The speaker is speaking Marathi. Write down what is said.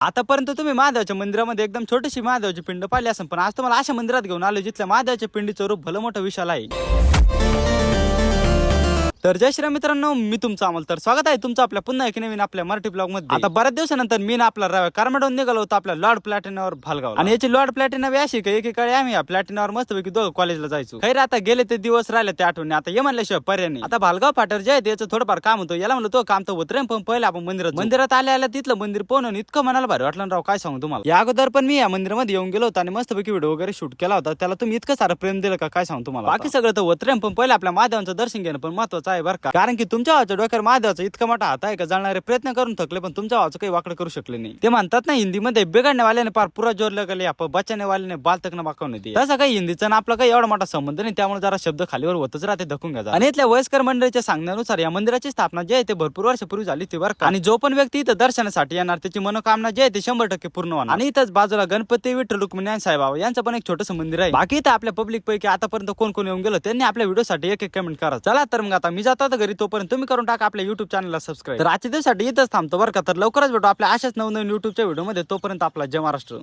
आतापर्यंत तुम्ही महादेवाच्या मंदिरामध्ये एकदम छोटीशी महादेवाची पिंड पाहिली असेल, पण आज तुम्हाला अशा मंदिरात घेऊन आलो जिथल्या महादेवाच्या पिंडीचं रूप भलं मोठं विशाल आहे. तर जय श्री मित्रांनो, मी तुमचं अमोल. तर स्वागत आहे तुमचं आपल्या पुन्हा एक नवीन आपल्या मराठी ब्लॉग मध्ये. आता बऱ्याच दिवसानंतर मी ना आपला रव्या करमाडून निघालो होतो आपल्या लॉर्ड प्लॅटिनावर भालगाव. आणि याची लॉर्ड प्लॅटिना अशी की एकीकडे आम्ही या प्लॅटिनावर मस्तपैकी दोघं कॉलेजला जायचो. खैर आता गेले ते दिवस राहिले ते आठवणी, आता ये म्हणल्याशिवाय पर्याय नाही. आता भालगाव फाट्यावर जे आहे त्याचं थोडंफार काम होतं. याला म्हणलं तो काम तर होत रे, पण पहिले आपण मंदिरात आल्या तिथलं मंदिर पाहून इतकं मनाला भारी वाटलं राव, काय सांगू तुम्हाला. या अगोदर पण मी या मंदिरामध्ये येऊन गेलो होतो आणि मस्तपैकी व्हिडिओ वगैरे शूट केला होता. त्याला तुम्ही इतकं सारं प्रेम दिलं का काय सांगू तुम्हाला. बाकी सगळं तर होत रे, पण पहिले आपल्या महादेवांचं दर्शन घेणं पण महत्वाचं आहे बरं का. कारण की तुमच्या भावाच्या डोक्यावर महादेवाचा इतका मोठा हात आहे का जाणारे प्रयत्न करून थकले पण तुमच्या भावाचं काही वाकडं करू शकले नाही. ते म्हणतात ना हिंदीमध्ये बिघडणे वाल्याने पार पुरा जोर लगले, बचाने वाल्याने बाल तक न बाकवणे दे. तसं काही हिंदीचा ना आपला काही एवढा मोठा संबंध नाही, त्यामुळे जरा शब्द खालीवर होतच राहते, धकून घ्या. आणि इथल्या वयस्कर मंडळीच्या सांगण्यानुसार या मंदिराची स्थापना जी आहे ते भरपूर वर्षापूर्वी झाली ती बरं का. आणि जो पण व्यक्ती इथं दर्शनासाठी येणार त्याची मनोकामना जी आहे ते 100% पूर्ण होणार. आणि इथंच बाजूला गणपती विठ्ठल रुक्मिणी आणि साईबाबा यांचं पण एक छोटंसं मंदिर आहे. बाकी इथं आपल्या पब्लिक पैकी आतापर्यंत कोण कोण येऊन गेलो त्यांनी आपल्या व्हिडिओसाठी एक कमेंट करा. चला तर मग आता मी जातो घरी, तोपर्यंत तुम्ही करून टाका आपल्या युट्यूब चॅनलला सबस्क्राईब. तर आजच्या दिवसासाठी इथंच थांबतो बरं का. तर लवकरच भेटू आपल्या अशाच नवनवीन युट्यूबच्या व्हिडिओ मध्ये. तोपर्यंत आपला जय महाराष्ट्र.